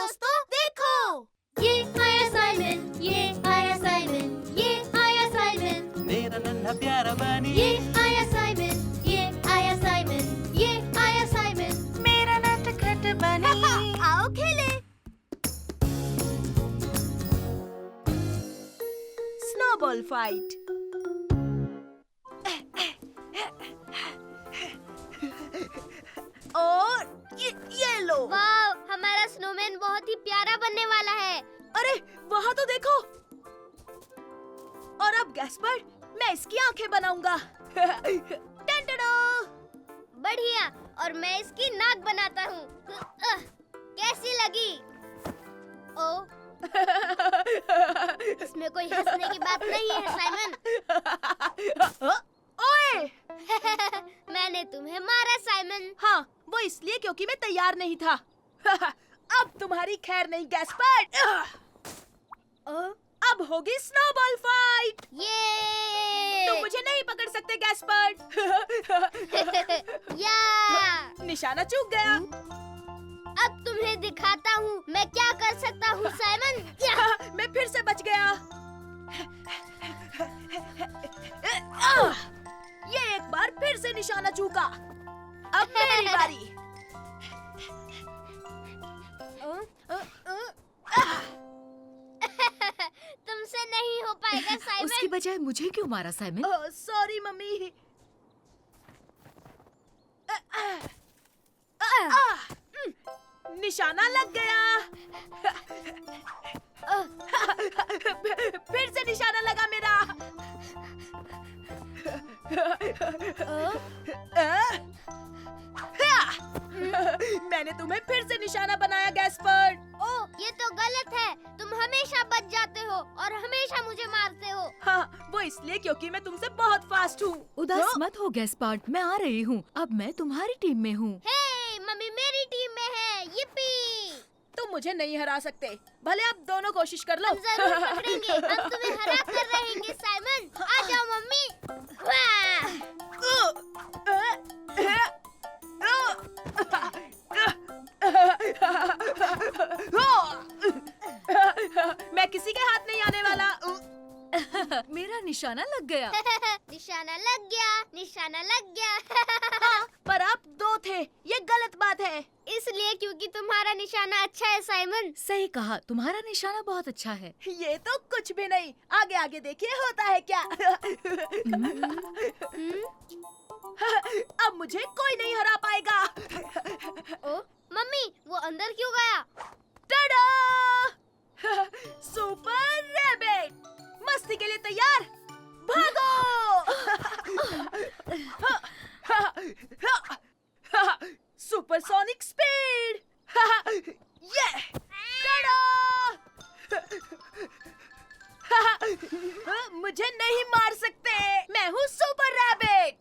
दोस्तों देखो, ये आया साइमन, ये आया साइमन, ये आया साइमन, मेरा नन्हा प्यारा बनी, ये आया साइमन, ये आया साइमन, ये आया साइमन, मेरा नटखट बनी। आओ खेले। Snowball fight. और ये लो। वाव, हमारा स्नोमैन बहुत ही प्यारा बनने वाला है। अरे वहाँ तो देखो। और अब गैस्पर्ड, मैं इसकी आंखें बनाऊंगा। टन-टडो। बढ़िया, और मैं इसकी नाक बनाता हूँ। कैसी लगी? ओ, इसमें कोई हंसने की बात नहीं है साइमन। ओए! मैंने तुम्हें मारा साइमन। हाँ, वो इसलिए क्योंकि मैं तैयार नहीं था। अब तुम्हारी खैर नहीं गैस्पर्ड। अब होगी स्नोबॉल फाइट। ये तुम मुझे नहीं पकड़ सकते गैस्पर्ड। या निशाना चूक गया। अब तुम्हें दिखाता हूँ मैं क्या कर सकता हूँ साइमन। या! मैं फिर से बच गया। ये एक बार फिर से निशाना चूका। अब मेरी बारी। तुमसे नहीं हो पाएगा साइमन। उसकी बजाय मुझे क्यों मारा साइमन? Sorry mummy. निशाना लग गया। फिर से निशाना लगा मेरा। मैंने तुम्हें फिर से निशाना बनाया गैस्पर्ड। ओ, ये तो गलत है। तुम हमेशा बच जाते हो और हमेशा मुझे मारते हो। हाँ, वो इसलिए क्योंकि मैं तुमसे बहुत फास्ट हूँ। उदास मत हो गैस्पर्ड, मैं आ रही हूँ। अब मैं तुम्हारी टीम में हूँ। हे, मम्मी मेरी टीम में है। yippee! तुम मुझे नहीं हरा सकते, भले आप दोनों कोशिश कर लो। हम जरूर पकड़ेंगे। हम तुम्हें हरा कर रहेंगे साइमन। आ जाओ मम्मी। वाह! मैं किसी के हाथ नहीं आने वाला। मेरा निशाना लग गया। निशाना लग गया, निशाना लग गया। हाँ, पर आप दो थे, ये गलत बात है। इसलिए क्योंकि तुम्हारा निशाना अच्छा है साइमन। सही कहा, तुम्हारा निशाना बहुत अच्छा है। ये तो कुछ भी नहीं। आगे आगे देखिए होता है क्या। अब मुझे कोई नहीं हरा पाएगा। ओ, मम्मी वो अंदर क्यों गया? टाडा! सुपर रैबिट, मस्ती के लिए तैयार? भागो! Supersonic speed! ये! टाडा! मुझे नहीं मार सकते, मैं हूँ सुपर रैबिट।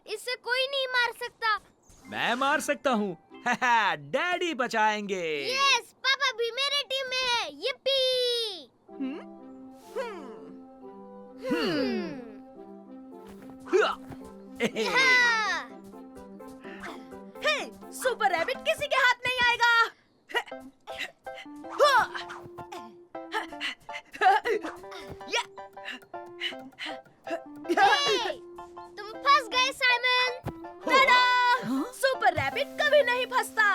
इससे कोई नहीं मार सकता। मैं मार सकता हूँ। डैडी बचाएंगे। यस, पापा भी मेरे टीम में है। yippee! हाँ। हे, सुपर रैबिट किसी के हाथ नहीं आएगा। हे, तुम फंस गए साइमन। टाडा! सुपर रैबिट कभी नहीं फंसता।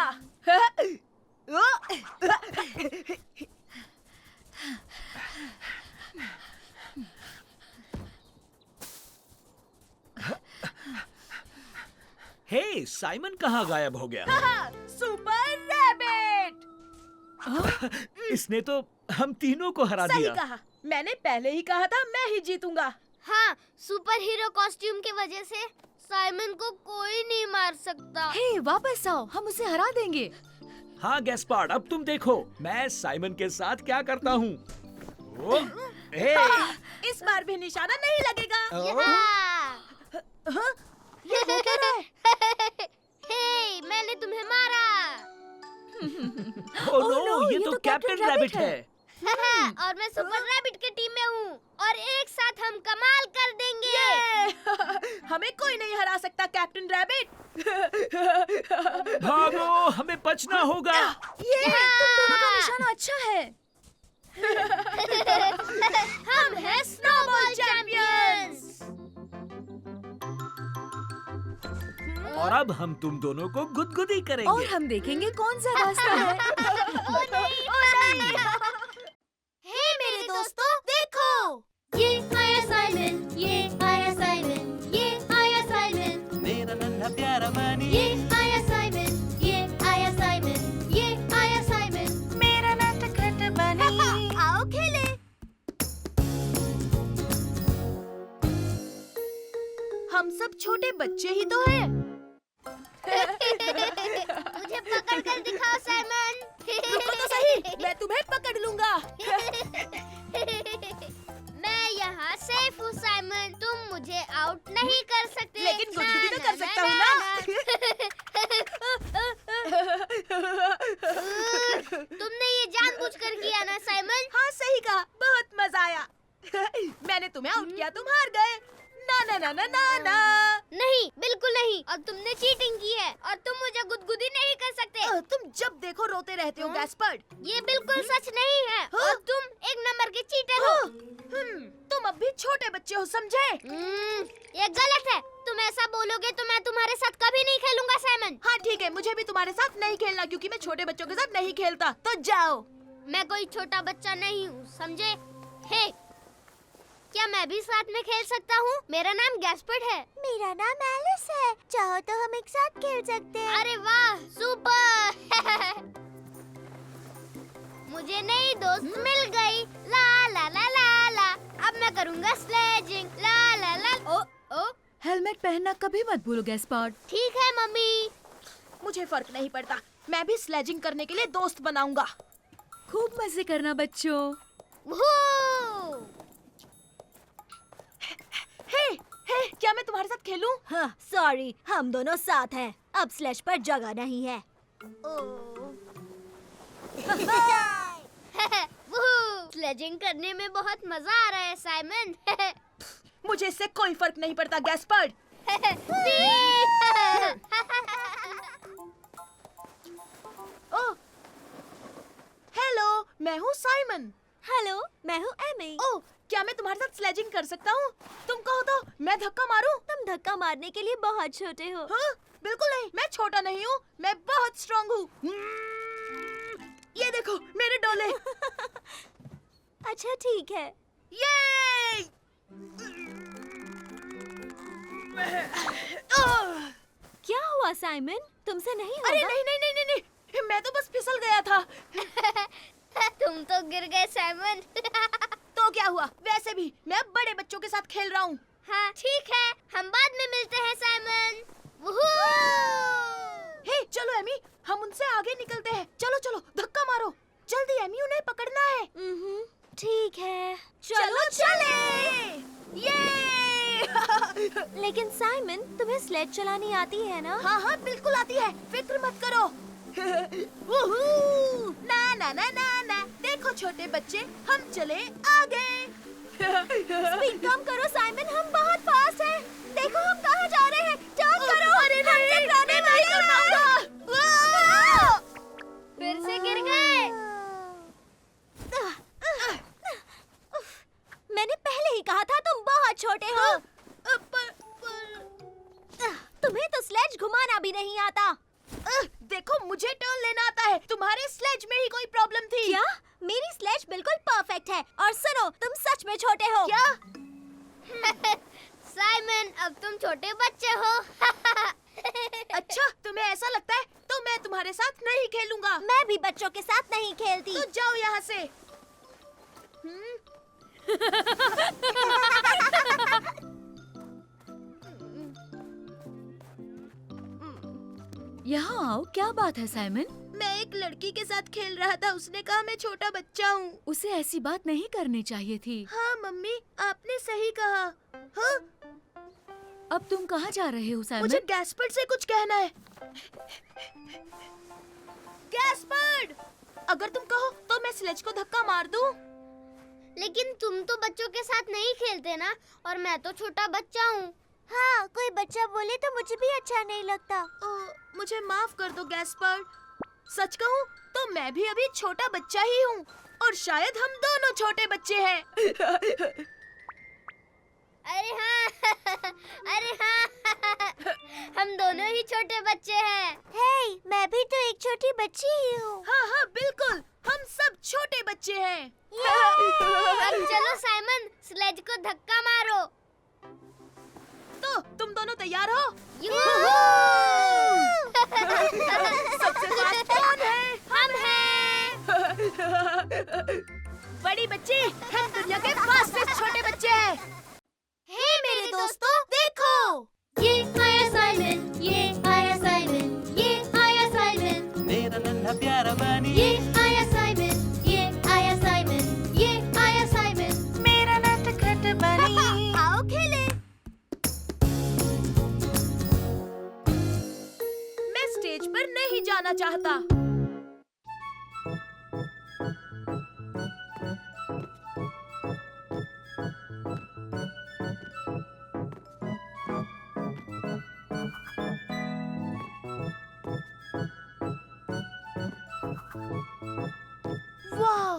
हे, साइमन कहाँ गायब हो गया? Super rabbit! इसने तो हम तीनों को हरा सही दिया। कहा, मैंने पहले ही कहा था मैं ही जीतूंगा। हाँ, सुपर हीरो कॉस्ट्यूम की वजह से साइमन को कोई नहीं मार सकता। हे, वापस आओ, हम उसे हरा देंगे। हाँ गैस्पार्ड, अब तुम देखो मैं साइमन के साथ क्या करता हूँ। हे, इस बार भी निशाना नहीं लगेगा। यहाँ। ये हो क्या रहा है? हे, मैंने तुम्हें मारा। ओह नो, ये तो कैप्टन रैबिट है। और मैं सुपर रैबिट की टीम में हूँ और एक साथ हम कमाल कर देंगे। हमें कोई नहीं हरा सकता कैप्टन रैबिट। भागो, हमें बचना होगा। तुम दोनों का निशाना अच्छा है। हम हैं स्नोबॉल चैंपियंस। और अब हम तुम दोनों को गुदगुदी और करेंगे। हम देखेंगे कौन सा रास्ता है। हे मेरे दोस्तों, देखो, ये आया साइमन, ये आया साइमन, ये आया साइमन, मेरा नन्हा प्यारा बनी, ये आया साइमन, ये आया साइमन, ये आया साइमन। मेरा नटखट बनी। आओ खेले। हम सब छोटे बच्चे ही तो हैं। मुझे पकड़ कर दिखाओ साइमन। रुको तो सही, मैं तुम्हें पकड़ लूंगा। मैं यहाँ सेफ हूँ साइमन, तुम मुझे आउट नहीं कर सकते। लेकिन गुदगुदी तो कर सकता हूँ ना। तुमने ये जानबूझकर किया ना साइमन? हाँ सही कहा, बहुत मजा आया। मैंने तुम्हें आउट किया, तुम हार गए। ना ना ना ना ना ना। नहीं, बिल्कुल नहीं। और तुमने चीटिंग की है और तुम मुझे गुदगुदी नहीं कर सकते। तुम जब देखो रोते रहते हो गैस्पर्ड। ये बिल्कुल सच नहीं है और तुम एक नंबर के चीटर हो। तुम अब भी छोटे बच्चे हो, समझे? ये गलत है। तुम ऐसा बोलोगे तो मैं तुम्हारे साथ कभी नहीं खेलूंगा साइमन। हाँ ठीक है, मुझे भी तुम्हारे साथ नहीं खेलना क्योंकि मैं छोटे बच्चों के साथ नहीं खेलता। तो जाओ। मैं कोई छोटा बच्चा नहीं हूँ, समझे? हे, क्या मैं भी साथ में खेल सकता हूँ? मेरा नाम गैस्पर्ड है। मेरा नाम एलिस है। चाहो तो हम एक साथ खेल सकते हैं। अरे वाह, सुपर। मुझे नई दोस्त मिल गई। ला ला ला ला ला। अब मैं करूँगा स्लेजिंग। ला ला ला। ओ ओ, हेलमेट पहनना कभी मत भूलो गैस्पार्ड। ठीक है मम्मी। मुझे फर्क नहीं पड़ता, मैं भी स्लेजिंग करने के लिए दोस्त बनाऊंगा। खूब मजे करना बच्चों। वो हे, क्या मैं तुम्हारे साथ खेलूं? हाँ, सॉरी, हम दोनों साथ हैं। अब स्लैश पर जगह नहीं है। स्लेजिंग करने में बहुत मजा आ रहा है साइमन। मुझे इससे कोई फर्क नहीं पड़ता गैस्पर्ड। ओह, हेलो, मैं हूँ साइमन। हेलो, मैं हूँ एमी। ओह, क्या मैं तुम्हारे साथ स्लेजिंग कर सकता हूँ? तुम कहो तो मैं धक्का मारूं? तुम धक्का मारने के लिए बहुत छोटे हो। हाँ, बिल्कुल नहीं, मैं छोटा नहीं हूँ, मैं बहुत स्ट्रॉन्ग हूँ। ये देखो मेरे डोले। अच्छा ठीक है। ये क्या हुआ साइमन? तुमसे नहीं होगा? अरे नहीं नहीं नहीं नहीं नहीं, मैं तो बस फिसल गया था। तुम तो गिर गए साइमन। तो क्या हुआ? वैसे भी मैं अब बड़े बच्चों के साथ खेल रहा हूँ। हाँ ठीक है, हम बाद में मिलते हैं साइमन। हे, चलो एमी, हम उनसे आगे निकलते हैं। चलो चलो, धक्का मारो जल्दी एमी, उन्हें पकड़ना है। ठीक है, चलो चले। ये लेकिन साइमन, तुम्हें स्लेज चलानी आती है ना? हाँ हाँ बिल्कुल आती है, फिक्र मत करो। वूहू! ना ना ना ना ना, देखो छोटे बच्चे, हम चले आगे। स्पीड कम करो साइमन, हम बहुत फास्ट हैं। देखो हम कहाँ जा रहे हैं। टर्न करो। अरे नहीं, हम टकराने मैं नहीं वाले कर हैं। पाऊंगा। फिर से गिर गए। मैंने पहले ही कहा था तुम बहुत छोटे हो। तुम्हें तो स्लेज घुमाना भी नहीं आता। देखो मुझे टर्न लेना आता है, तुम्हारे स्लेज में ही कोई प्रॉब्लम थी। क्या? मेरी स्लेज बिल्कुल परफेक्ट है। और सुनो, तुम सच में छोटे हो। क्या? साइमन, अब तुम छोटे बच्चे हो। अच्छा, तुम्हें ऐसा लगता है तो मैं तुम्हारे साथ नहीं खेलूंगा। मैं भी बच्चों के साथ नहीं खेलती। तो जाओ यहाँ से। यहाँ आओ, क्या बात है साइमन? मैं एक लड़की के साथ खेल रहा था, उसने कहा मैं छोटा बच्चा हूँ। उसे ऐसी बात नहीं करनी चाहिए थी। हाँ मम्मी, आपने सही कहा। हाँ, अब तुम कहाँ जा रहे हो साइमन? मुझे गैस्पर्ड से कुछ कहना है। गैस्पर्ड, अगर तुम कहो तो मैं स्लेज को धक्का मार दूं? लेकिन तुम तो बच्चों के साथ नहीं खेलते ना, और मैं तो छोटा बच्चा हूँ। हाँ, कोई बच्चा बोले तो मुझे भी अच्छा नहीं लगता। मुझे माफ कर दो गैस्पर्ड। सच कहूँ तो मैं भी अभी छोटा बच्चा ही हूँ, और शायद हम दोनों छोटे बच्चे हैं। अरे हाँ अरे हाँ हम दोनों ही छोटे बच्चे हैं। हे, मैं भी तो एक छोटी बच्ची ही हूँ। हाँ हाँ बिल्कुल, हम सब छोटे बच्चे हैं। अब चलो साइमन, स्लेज को धक्का मारो। तो तुम दोनों तैयार हो? सबसे फास्ट कौन है? हम हैं। बड़ी बच्ची, हम दुनिया के फास्टेस्ट छोटे बच्चे हैं। हे मेरे दोस्तों, देखो, ये आया साइमन, ये आया साइमन, ये आया साइमन, मेरा नन्हा प्यारा बनी ये आया साइमन, ये आया साइमन, ये आया साइमन, मेरा नटखट बनी। आओ खेलें। मैं स्टेज पर नहीं जाना चाहता। वाह,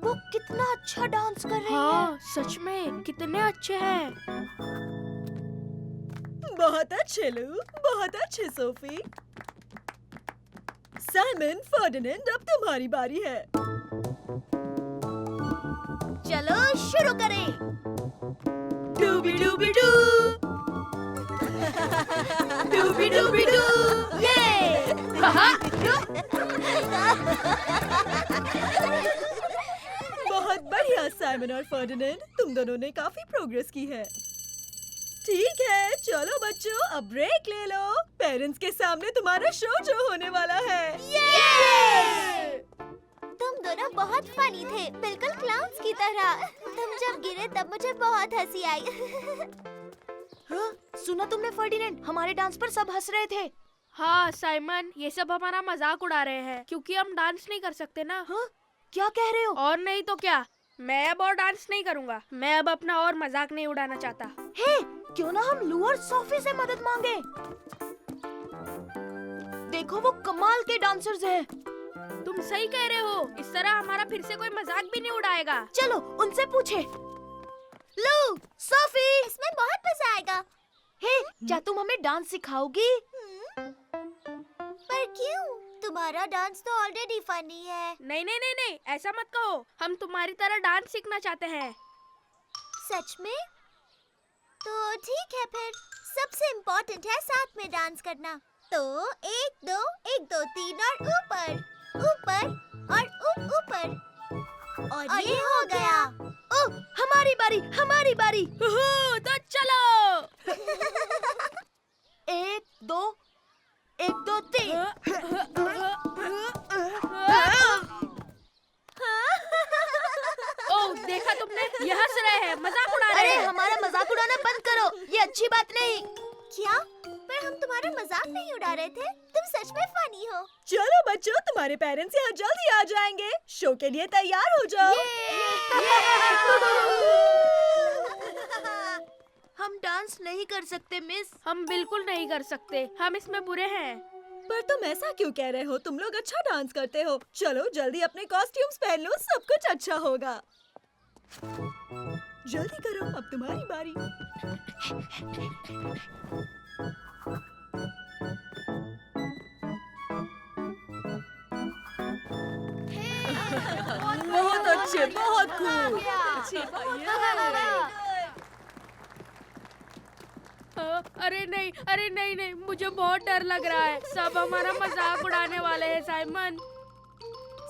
वो कितना अच्छा डांस कर रही है। सच में कितने अच्छे हैं। बहुत अच्छे लू, बहुत अच्छे सोफी। साइमन, फर्डिनेंड, अब तुम्हारी बारी है। चलो शुरू करें। डूबी डूबी डू, डूबी डूबी डू, ये। बहुत बढ़िया साइमन और फर्डिनेंड, तुम दोनों ने काफी प्रोग्रेस की है। ठीक है, चलो बच्चों, अब ब्रेक ले लो। पेरेंट्स के सामने तुम्हारा शो जो होने वाला है। तुम दोनों बहुत फनी थे, बिल्कुल क्लाउन्स की तरह। तुम जब गिरे तब मुझे बहुत हंसी आई। हाँ, सुना तुमने फर्डिनेंड, हमारे डांस पर सब हंस रहे थे। हाँ साइमन, ये सब हमारा मजाक उड़ा रहे हैं क्योंकि हम डांस नहीं कर सकते ना। हाँ, क्या कह रहे हो? और नहीं तो क्या, मैं अब और डांस नहीं करूँगा। मैं अब अपना और मजाक नहीं उड़ाना चाहता। हे, क्यों ना हम लू और सोफी से मदद मांगे? देखो वो कमाल के डांसर्स हैं। तुम सही कह रहे हो, इस तरह हमारा फिर से कोई मजाक भी नहीं उड़ाएगा। चलो उनसे पूछे। लू, सोफी, इसमें बहुत मजा आएगा। हे, क्या तुम हमें डांस सिखाओगी? पर क्यों? तुम्हारा डांस तो ऑलरेडी फनी है। नहीं नहीं नहीं नहीं, ऐसा मत कहो। हम तुम्हारी तरह डांस सीखना चाहते हैं। सच में? तो ठीक है फिर। सबसे इम्पोर्टेंट है साथ में डांस करना। तो 1 2 1 2 3 और ऊपर, ऊपर और ऊपर। और ये हो गया। ओह, हमारी बारी, हमारी बारी। तो चलो। 1 2 1 2 3। ओह, देखा तुमने, ये हंस रहे हैं, मजाक उड़ा रहे अरे हैं। हमारा मजाक उड़ाना बंद करो, ये अच्छी बात नहीं। क्या? पर हम तुम्हारा मजाक नहीं उड़ा रहे थे। तुम सच में फनी हो। चलो बच्चों, तुम्हारे पेरेंट्स यहाँ जल्दी आ जाएंगे। शो के लिए तैयार हो जाओ। हम डांस नहीं कर सकते मिस। हम बिल्कुल नहीं कर सकते, हम इसमें बुरे हैं। पर तुम ऐसा क्यों कह रहे हो? तुम लोग अच्छा डांस करते हो। चलो जल्दी अपने कॉस्ट्यूम्स पहन लो, सब कुछ अच्छा होगा। जल्दी करो, अब तुम्हारी बारी। बहुत अच्छे, बहुत खूब। अरे नहीं, अरे नहीं नहीं, मुझे बहुत डर लग रहा है। सब हमारा मजाक उड़ाने वाले हैं। साइमन,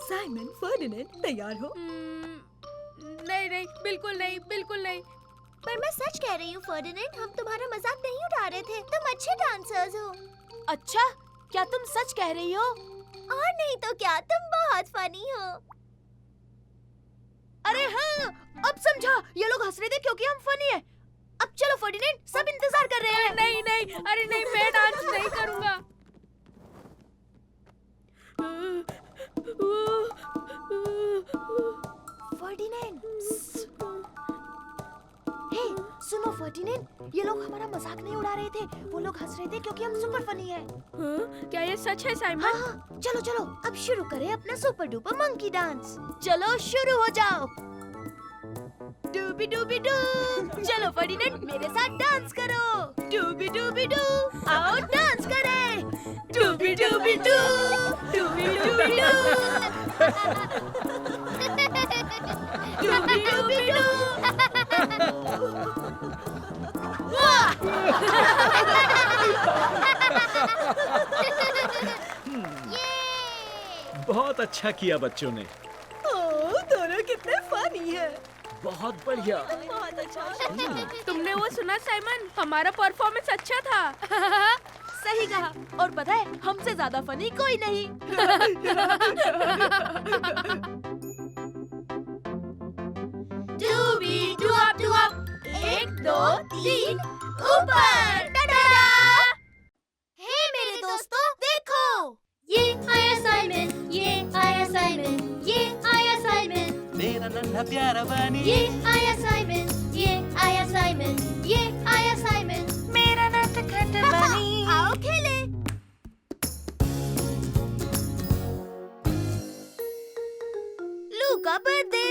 साइमन, फर्डिनेंड, तैयार हो? नहीं नहीं, बिल्कुल नहीं, बिल्कुल नहीं। पर मैं सच कह रही हूँ फर्डिनेंड, हम तुम्हारा मजाक नहीं उड़ा रहे थे। तुम अच्छे डांसर्स हो। अच्छा, क्या तुम सच कह रही हो? और नहीं तो क्या, तुम बहुत फनी हो। अरे हाँ, अब समझा। ये लोग हंस रहे थे क्योंकि हम फनी हैं। अब चलो फर्डिनेंड, सब इंतजार कर रहे हैं। नहीं नहीं, अरे नहीं, मैं डांस नहीं करूँगा। फर्टिनेंड, ये लोग हमारा मजाक नहीं उड़ा रहे थे, वो लोग हंस रहे थे क्योंकि हम सुपर फनी हैं। हाँ, क्या ये सच है साइमन? हाँ, चलो चलो अब शुरू करें अपना सुपर डुपर मंकी डांस। चलो शुरू हो जाओ। डूबी डूबी डू, चलो फर्टिनेंड मेरे साथ डांस करो। डूबी डूबी डू, आओ डांस करें। डूबी डूबी डू, डूबी डूबी डू, डूबी डूबी डू। बहुत अच्छा किया बच्चों ने। ओह, दोनों कितने फनी है। बहुत बढ़िया। बहुत अच्छा। तुमने वो सुना साइमन? हमारा परफॉर्मेंस अच्छा था। सही कहा। और पता है हमसे ज्यादा फनी कोई नहीं। डूबी डूअप डूअप, 1 2 3 ऊपर। टाटा! हे मेरे दोस्तों देखो, ये आया साइमन, ये आया साइमन, ये आया साइमन, मेरा नन्हा प्यारा बनी ये आया साइमन, ये आया साइमन, ये आया साइमन। मेरा नटखट बनी। आओ खेले। लू का बर्थडे।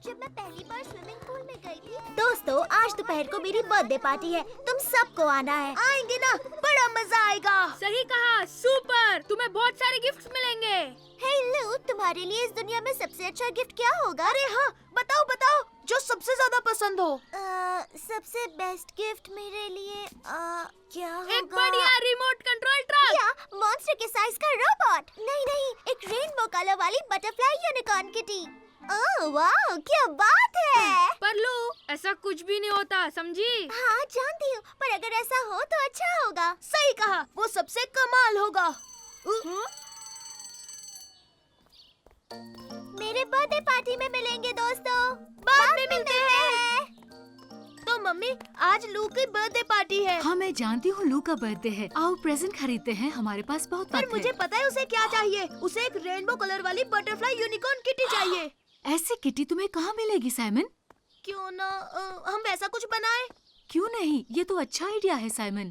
जब मैं पहली बार स्विमिंग पूल में गई थी। दोस्तों आज दोपहर को मेरी बर्थडे पार्टी है, तुम सबको आना है। आएंगे ना? बड़ा मजा आएगा। सही कहा, सुपर। तुम्हें बहुत सारे गिफ्ट्स मिलेंगे। हे लू, तुम्हारे लिए इस दुनिया में सबसे अच्छा गिफ्ट क्या होगा? अरे हाँ, बताओ बताओ, जो सबसे ज्यादा पसंद हो। सबसे बेस्ट गिफ्ट मेरे लिए क्या होगा? एक बढ़िया रिमोट कंट्रोल ट्रक। या मॉन्स्टर के साइज का रोबोट। नहीं नहीं, एक रेनबो कलर वाली बटरफ्लाई यूनिकॉर्न किटी। ओह वाह, क्या बात है। पर लू, ऐसा कुछ भी नहीं होता, समझी? हाँ जानती हूँ, पर अगर ऐसा हो तो अच्छा होगा। सही कहा, वो सबसे कमाल होगा। मेरे बर्थडे पार्टी में मिलेंगे दोस्तों। बाद में मिलते हैं। तो मम्मी, आज लू की बर्थडे पार्टी है। हाँ मैं जानती हूँ लू का बर्थडे है। आओ प्रेजेंट खरीदते हैं, हमारे पास बहुत पर वक्त मुझे है। पता है उसे क्या चाहिए। उसे एक रेनबो कलर वाली बटरफ्लाई यूनिकॉर्न किटी चाहिए। ऐसी किटी तुम्हें कहाँ मिलेगी साइमन? क्यों ना हम वैसा कुछ बनाए? क्यों नहीं, ये तो अच्छा आइडिया है साइमन।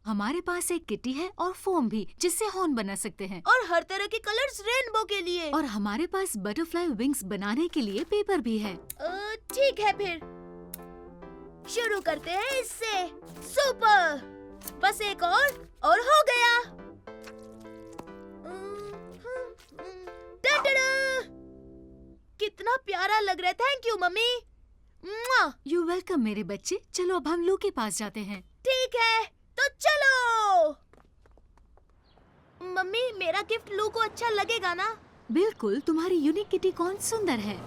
हमारे पास एक किटी है और फोम भी, जिससे हॉर्न बना सकते हैं। और हर तरह के कलर्स रेनबो के लिए। और हमारे पास बटरफ्लाई विंग्स बनाने के लिए पेपर भी है। ठीक है फिर शुरू करते हैं इससे। सुपर, बस एक और हो गया। टटड़ा! कितना प्यारा लग रहा है। Thank you mummy. मुआ! यू वेलकम मेरे बच्चे। चलो अब हम लू के पास जाते हैं। ठीक है तो चलो। मम्मी, मेरा गिफ्ट लू को अच्छा लगेगा ना? बिल्कुल, तुम्हारी यूनिक किटी कौन सुंदर है।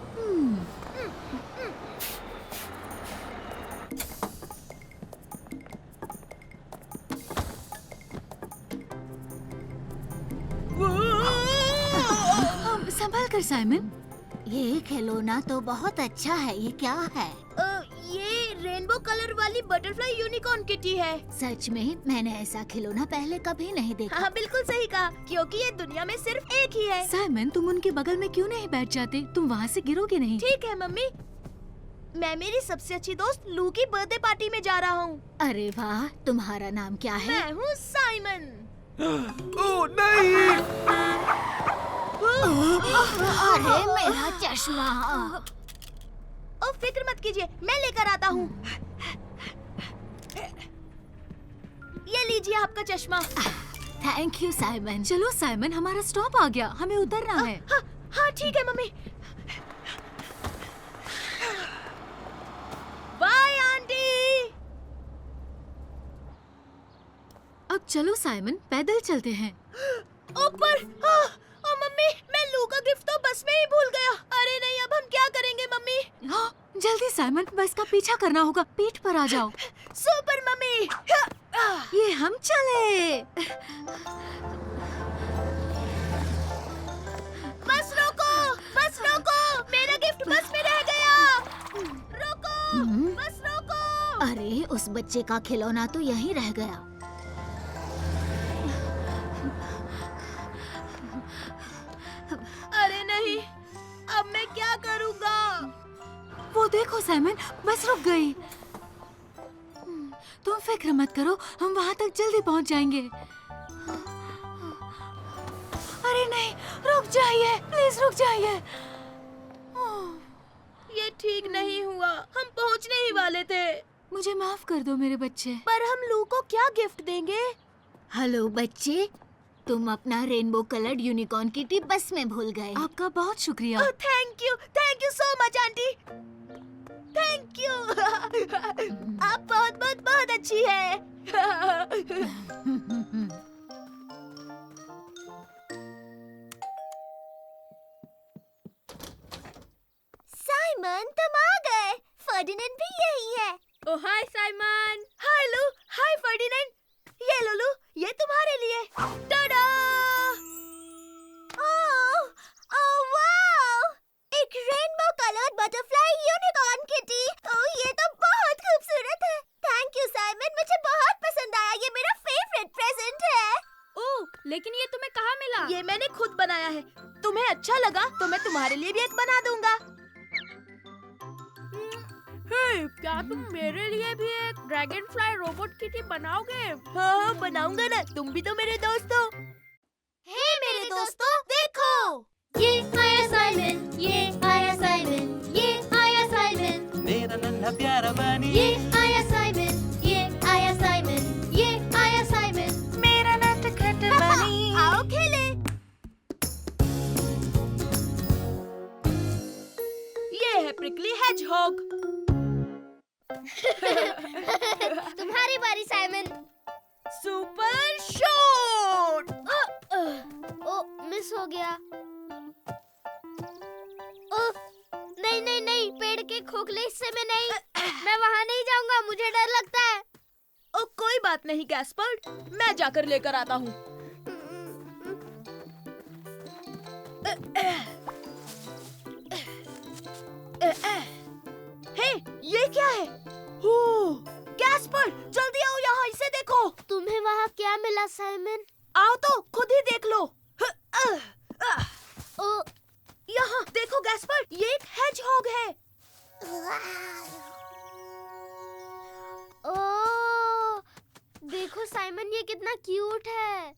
संभाल कर साइमन। ये खिलौना तो बहुत अच्छा है। ये क्या है? ये रेनबो कलर वाली बटरफ्लाई यूनिकॉर्न किटी है। सच में मैंने ऐसा खिलौना पहले कभी नहीं देखा। हाँ बिल्कुल सही कहा, क्योंकि ये दुनिया में सिर्फ एक ही है। साइमन, तुम उनके बगल में क्यों नहीं बैठ जाते? तुम वहाँ से गिरोगे नहीं। ठीक है मम्मी, मैं मेरी सबसे अच्छी दोस्त लू की बर्थडे पार्टी में जा रहा हूँ। अरे वाह, तुम्हारा नाम क्या है? मैं हूँ साइमन। ओह नहीं! अरे मेरा चश्मा। ओ फिक्र मत कीजिए, मैं लेकर आता हूँ। ये लीजिए आपका चश्मा। Thank you Simon. चलो साइमन, हमारा स्टॉप आ गया, हमें उतरना है। हाँ ठीक है मम्मी। Bye aunty. अब चलो साइमन, पैदल चलते हैं। ऊपर। ओ मम्मी, मैं लू का गिफ्ट तो बस में ही भूल गया। अरे नहीं, अब हम क्या करेंगे मम्मी? हाँ, जल्दी साइमन, बस का पीछा करना होगा। पीठ पर आ जाओ। Super mummy. ये हम चले। बस रोको, मेरा गिफ्ट बस में रह गया। रोको, बस रोको। अरे उस बच्चे का खिलौना तो यहीं रह गया। अरे नहीं, अब मैं क्या करूँगा? वो देखो साइमन, बस रुक गई। तुम फिक्र मत करो, हम वहाँ तक जल्दी पहुँच जाएंगे। अरे नहीं, रुक जाइए, प्लीज रुक जाइए। ये ठीक नहीं हुआ, हम पहुंचने ही वाले थे। मुझे माफ कर दो मेरे बच्चे। पर हम लू को क्या गिफ्ट देंगे? हेलो बच्चे, तुम अपना रेनबो कलर्ड यूनिकॉर्न किटी बस में भूल गए। आपका बहुत शुक्रिया। Thank you so much aunty. Thank you. आप बहुत बहुत बहुत अच्छी है। साइमन, तुम आ गए। फर्डिनेंड भी यही है। ओ हाय साइमन। हाय लू, हाय फर्डिनेंड। ये लो लू, ये तुम्हारे लिए। टाडा! Oh wow! एक rainbow coloured butterfly unicorn kitty. Oh, ये तो बहुत खूबसूरत है। थैंक यू साइमन, मुझे बहुत पसंद आया। ये मेरा फेवरेट प्रेजेंट है। ओह, लेकिन ये तुम्हें कहाँ मिला? ये मैंने खुद बनाया है। तुम्हें अच्छा लगा तो मैं तुम्हारे लिए भी एक बना दूंगा। हे, क्या तुम मेरे लिए भी एक ड्रैगन फ्लाई रोबोट किटी बनाओगे? हाँ, बनाऊंगा ना। तुम भी तो मेरे दोस्त हो। हे मेरे दोस्तों, देखो। ये आया साइमन, ये आया साइमन, ये आया साइमन, मेरा नन्हा प्यारा बानी। ये आया साइमन, ये आया साइमन, ये आया साइमन, मेरा नटखट बनी। आओ खेले। ये है प्रिकली हेजहॉग। तुम्हारी बारी Simon. Super shot. Oh, miss हो गया। ओ, नहीं नहीं नहीं, पेड़ के खोखले हिस्से में नहीं। मैं वहाँ नहीं जाऊंगा, मुझे डर लगता है। ओ, कोई बात नहीं गैस्पर्ड, मैं जाकर लेकर आता हूँ। हे, ये क्या है? गैस्पर्ड, जल्दी आओ यहाँ, इसे देखो। तुम्हें वहाँ क्या मिला साइमन? आओ तो खुद ही देख लो। ओ, यहाँ देखो गैस्पर्ड, ये एक हेजहॉग है। ओ, देखो साइमन, ये कितना क्यूट है।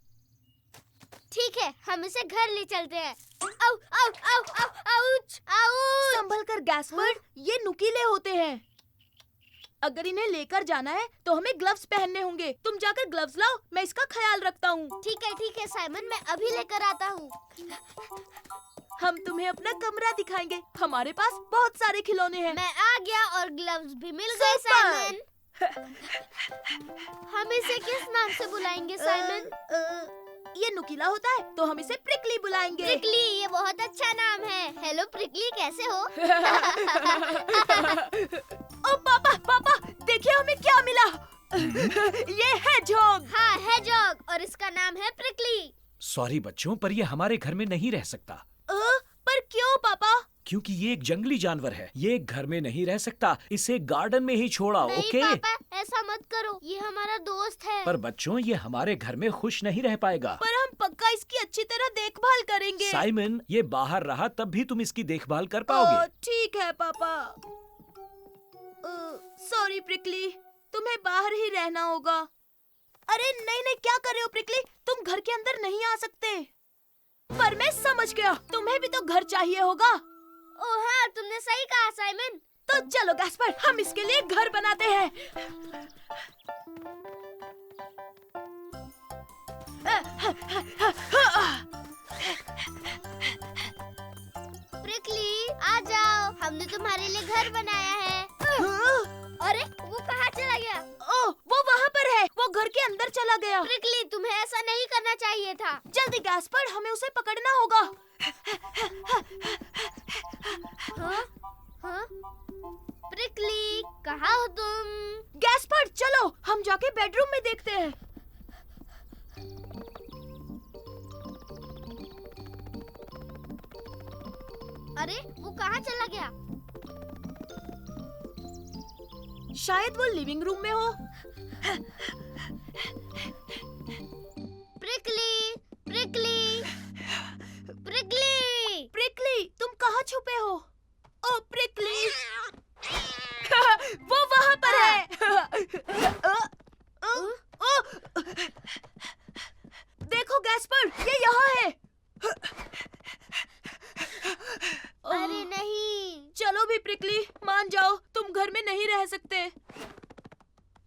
ठीक है, हम इसे घर ले चलते हैं। आउ, आउ, आउ, आउ, आउच, आउच। संभल कर गैस्पर्ड, ये नुकीले होते हैं। अगर इन्हें लेकर जाना है तो हमें ग्लव्स पहनने होंगे। तुम जाकर ग्लव्स लाओ, मैं इसका ख्याल रखता हूँ। ठीक है साइमन, मैं अभी लेकर आता हूँ। हम तुम्हें अपना कमरा दिखाएंगे। हमारे पास बहुत सारे खिलौने हैं। मैं आ गया और ग्लव्स भी मिल गए साइमन। हम इसे किस नाम से बुलाएंगे साइमन? ये नुकीला होता है तो हम इसे प्रिकली बुलाएंगे। प्रिकली, ये बहुत अच्छा नाम है। हेलो प्रिकली, कैसे हो? ओ पापा, देखिए हमें क्या मिला। ये हेजहॉग। हाँ, हेजहॉग, और इसका नाम है प्रिकली। सॉरी बच्चों, पर ये हमारे घर में नहीं रह सकता। पर क्यों पापा? क्योंकि ये एक जंगली जानवर है। ये एक घर में नहीं रह सकता। इसे गार्डन में ही छोड़ा, नहीं ओके? पापा, ऐसा मत करो, ये हमारा दोस्त है। पर बच्चों, ये हमारे घर में खुश नहीं रह पाएगा। पर हम पक्का इसकी अच्छी तरह देखभाल करेंगे। साइमन, ये बाहर रहा तब भी तुम इसकी देखभाल कर पाओगे। ठीक है पापा। सॉरी प्रिकली, तुम्हें बाहर ही रहना होगा। अरे नहीं, क्या कर रहे हो प्रिकली? तुम घर के अंदर नहीं आ सकते। पर मैं समझ गया, तुम्हें भी तो घर चाहिए होगा। ओ हाँ, तुमने सही कहा साइमन। तो चलो गैस्पर, हम इसके लिए घर बनाते हैं। प्रिकली, आ जाओ, हमने तुम्हारे लिए घर बनाया है। अरे, वो कहाँ चला गया? ओह, वो वहाँ पर है। वो घर के अंदर चला गया। प्रिकली, तुम्हें ऐसा नहीं करना चाहिए था। जल्दी गैस्पर, हमें उसे पकड़ना होगा। हाँ? हाँ? प्रिकली, कहाँ हो तुम? गैस्पर, चलो हम जाके बेडरूम में देखते हैं। अरे, वो कहाँ चला गया? शायद वो लिविंग रूम में हो। प्रिकली, प्रिकली, प्रिकली, प्रिकली, तुम कहाँ छुपे हो? ओ प्रिकली, मान जाओ, तुम घर में नहीं रह सकते।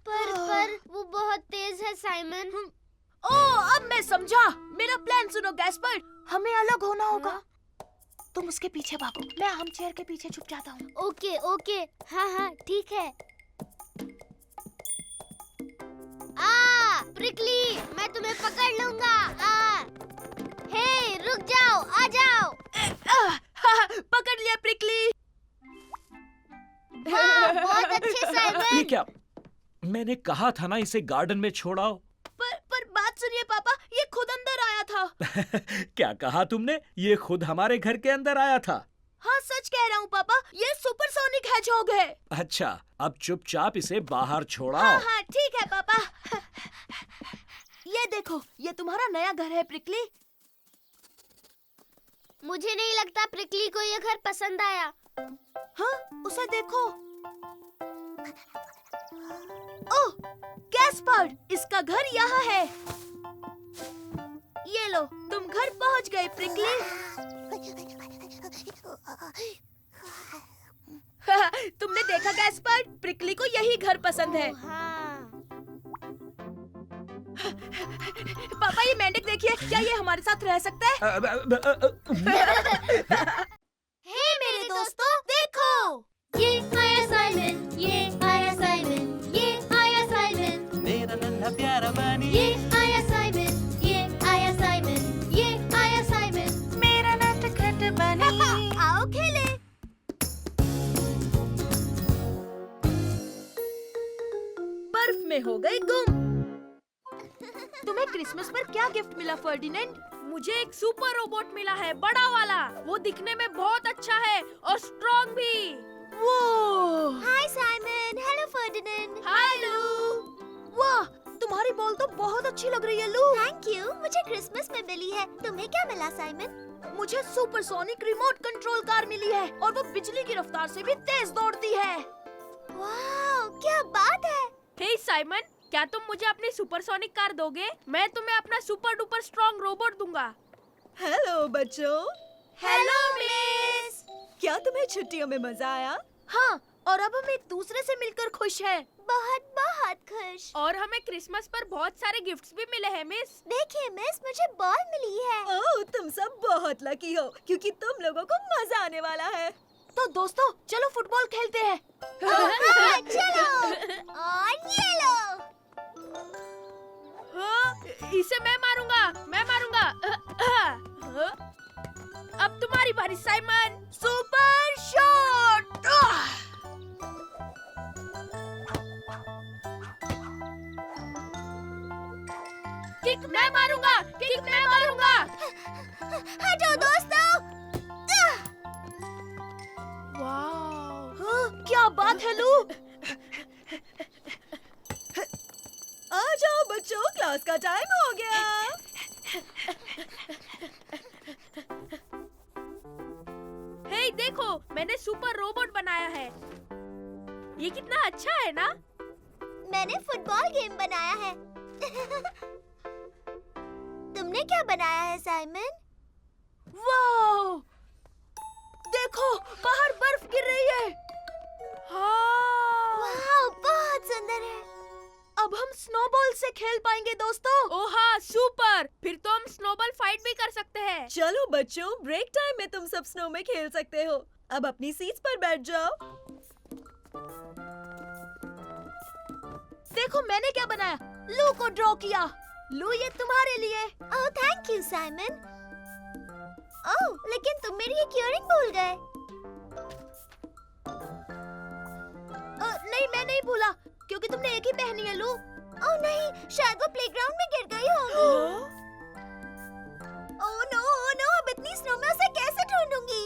पर वो बहुत तेज है साइमन। ओह, अब मैं समझा। मेरा प्लान सुनो गैस्पर्ड, हमें अलग होना होगा। तुम उसके पीछे भागो, मैं आर्म चेयर के पीछे छुप जाता हूँ। ओके ओके, हाँ ठीक है। प्रिकली, मैं तुम्हें पकड़ लूंगा। हे, रुक जाओ, आ जाओ। पकड़ लिया प्रिकली। बहुत अच्छे ये साइमन। क्या? मैंने कहा था ना इसे गार्डन में छोड़ाओ। पर बात सुनिए पापा, ये खुद अंदर आया था। क्या कहा तुमने? ये खुद हमारे घर के अंदर आया था। हाँ सच कह रहा हूँ पापा, ये सुपरसोनिक हेजहॉग है। अच्छा, अब चुपचाप इसे बाहर छोड़ाओ। हाँ ठीक है पापा। ये देखो, ये तुम्हारा नया घर है प्रिकली। मुझे नहीं लगता प्रिकली को ये घर पसंद आया। हाँ, उसे देखो। ओह, गैस्पर्ड, इसका घर यहाँ है। ये लो, तुम घर पहुँच गए प्रिकली। तुमने देखा गैस्पर्ड, प्रिकली को यही घर पसंद है। हाँ। पापा ये मेंढक देखिए, क्या ये हमारे साथ रह सकता है? हे मेरे दोस्तों, देखो, ये आया साइमन, ये आया साइमन, ये आया साइमन, मेरा नन्हा प्यारा बानी ये आया साइमन, ये आया साइमन, ये आया साइमन, मेरा नटखट बनी। आओ खेले। बर्फ में हो गई गुम। तुम्हें क्रिसमस पर क्या गिफ्ट मिला फर्डिनेंड? मुझे एक सुपर रोबोट मिला है, बड़ा वाला। वो दिखने में बहुत अच्छा है और स्ट्रॉन्ग भी। वो हाय साइमन, हेलो फर्डिनेंड। हाय लू। वाह, तुम्हारी बॉल तो बहुत अच्छी लग रही है लू। थैंक यू, मुझे क्रिसमस में मिली है। तुम्हें क्या मिला साइमन? मुझे सुपरसोनिक रिमोट कंट्रोल कार मिली है और वो बिजली की रफ्तार से भी तेज दौड़ती है। वाह, क्या बात है। हे साइमन, क्या तुम मुझे अपनी सुपरसोनिक कार दोगे? मैं तुम्हें अपना सुपर डुपर स्ट्रॉन्ग रोबोट दूंगा। हेलो बच्चों, हेलो मिस। क्या तुम्हें छुट्टियों में मजा आया? हाँ, और अब हम एक दूसरे से मिलकर खुश हैं। बहुत बहुत खुश। और हमें क्रिसमस पर बहुत सारे गिफ्ट्स भी मिले हैं मिस। देखिए मिस, मुझे बॉल मिली है। ओह, तुम सब बहुत लकी हो क्योंकि तुम लोगों को मजा आने वाला है। तो दोस्तों, चलो फुटबॉल खेलते हैं। हाँ, चलो। और ये लो। हाँ, इसे मैं मारूंगा, मैं मारूंगा। अब तुम्हारी बारी साइमन। Super shot. किक मैं मारूंगा, किक मैं मारूंगा। हटो दोस्तों। वाह, हाँ, क्या बात है लू। आ जाओ बच्चों, क्लास का टाइम हो गया। हे देखो, मैंने सुपर रोबोट बनाया है। ये कितना अच्छा है ना? मैंने फुटबॉल गेम बनाया है। तुमने क्या बनाया है साइमन? वाह, देखो बाहर बर्फ गिर रही है। हाँ। वाह, बहुत सुंदर है। अब हम स्नोबॉल से खेल पाएंगे दोस्तों। ओह हाँ, सुपर। फिर तो हम स्नोबॉल फाइट भी कर सकते हैं। चलो बच्चों, ब्रेक टाइम में तुम सब स्नो में खेल सकते हो। अब अपनी सीट्स पर बैठ जाओ। देखो मैंने क्या बनाया, लू को ड्रॉ किया। लू, ये तुम्हारे लिए। Oh thank you Simon. Oh, लेकिन तुम मेरी एक इयररिंग भूल गए। नहीं, मैं नहीं भूला क्योंकि तुमने एक ही पहनी है लू। ओह नहीं, शायद वो प्लेग्राउंड में गिर गई होगी। ओह नो, अब इतनी स्नो में उसे कैसे ढूंढूंगी?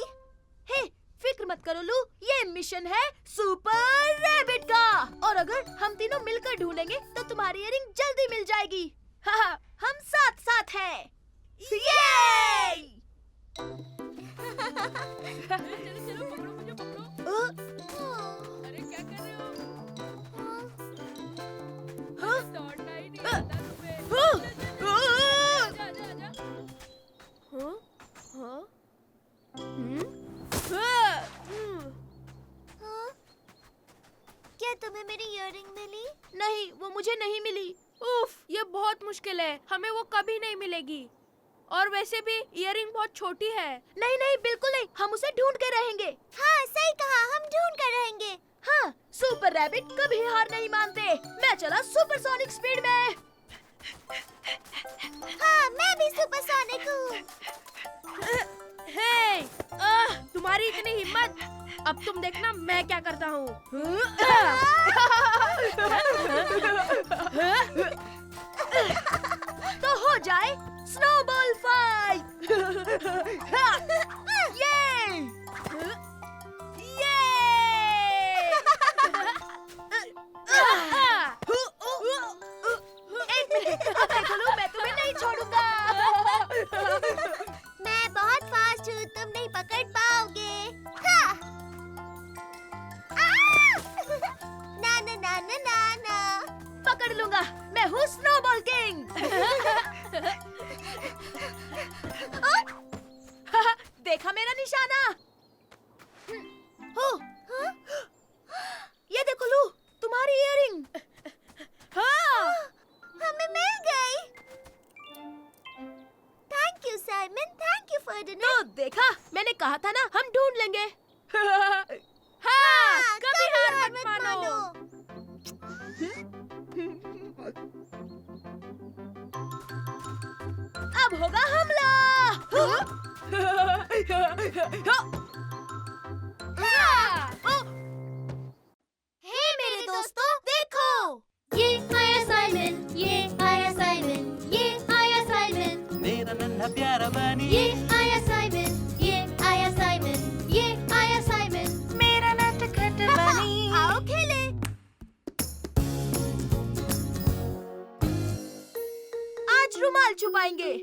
हे, फिक्र मत करो लू, ये मिशन है सुपर रैबिट का। और अगर हम तीनों मिलकर ढूंढेंगे तो तुम्हारी इयररिंग जल्दी मिल जाएगी। हाँ, हम साथ साथ हैं। ये! चलो चलो, पकड़ो मुझे, पकड़ो। अरे क्या कर रहे हो? दौड़ना ही नहीं आता तुम्हें। आजा, आजा, आजा। हाँ? हाँ? इयररिंग मिली? नहीं, वो मुझे नहीं मिली। उफ, ये बहुत मुश्किल है, हमें वो कभी नहीं मिलेगी। और वैसे भी इयररिंग बहुत छोटी है। नहीं नहीं, बिल्कुल नहीं, हम उसे ढूंढ के रहेंगे। हाँ सही कहा, हम ढूंढ कर रहेंगे। हाँ, सुपर रैबिट कभी हार नहीं मानते। मैं चला सुपरसोनिक स्पीड में। हाँ, मैं भी सुपरसोनिक हूँ। हे, तुम्हारी इतनी हिम्मत, अब तुम देखना मैं क्या करता हूँ। तो हो जाए स्नोबॉल फाइट। ये! ये! एक मिनट, अब देखो लो, मैं तुम्हें नहीं छोड़ूंगा। मैं बहुत फास्ट हूँ, तुम नहीं पकड़ पाओगे। हाँ। ना ना ना ना ना ना, पकड़ लूंगा, मैं हूँ स्नोबॉल किंग। देखा मेरा निशाना? हो, ये देखो लू, तुम्हारी इयररिंग। हाँ, हमें मिल गई। Thank you Simon, thank you Ferdinand. तो देखा, मैंने कहा था ना, हम ढूंढ लेंगे। हाँ, कभी हार मत मानो। अब होगा हमला। हे मेरे दोस्तों, देखो, ये आया साइमन, ये आया साइमन, ये आया साइमन, मेरा नन्हा प्यारा बनी ये आया साइमन, ये आया साइमन, ये आया साइमन। मेरा नटखट बनी। आओ खेले। आज रुमाल छुपाएंगे।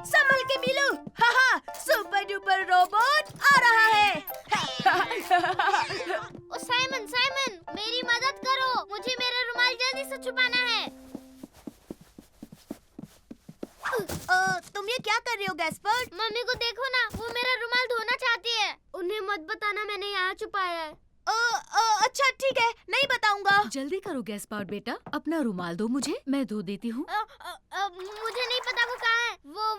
संभल के मिलू। हाहा, सुपर डुपर रोबोट आ रहा है। ओ साइमन, साइमन, मेरी मदद करो, मुझे मेरा रुमाल जल्दी से छुपाना है। तुम ये क्या कर रहे हो गैस्पर्ड? मम्मी को देखो ना, वो मेरा रुमाल धोना चाहती है। उन्हें मत बताना मैंने यहाँ छुपाया है। अच्छा ठीक है, नहीं बताऊंगा। जल्दी करो गैस्पार्ड बेटा, अपना रुमाल दो मुझे, मैं धो देती हूँ। मुझे नहीं पता वो कहाँ है। वो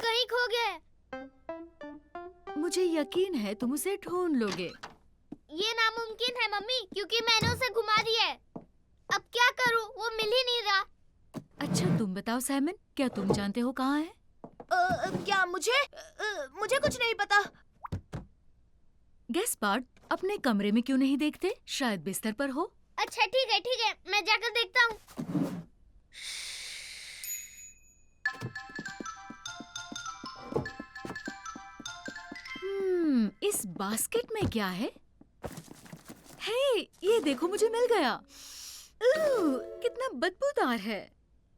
कहीं खो गया है। मुझे यकीन है तुम उसे ढूंढ लोगे। ये नामुमकिन है मम्मी, क्योंकि मैंने उसे घुमा दिया है। अब क्या करूँ, वो मिल ही नहीं रहा। अच्छा तुम बताओ साइमन, क्या तुम जानते हो कहाँ है? क्या मुझे मुझे कुछ नहीं पता। गैस्पार्ड, अपने कमरे में क्यों नहीं देखते? शायद बिस्तर पर हो। अच्छा ठीक है, मैं जाकर देखता हूँ। इस बास्केट में क्या है? हे, ये देखो मुझे मिल गया। कितना बदबूदार है।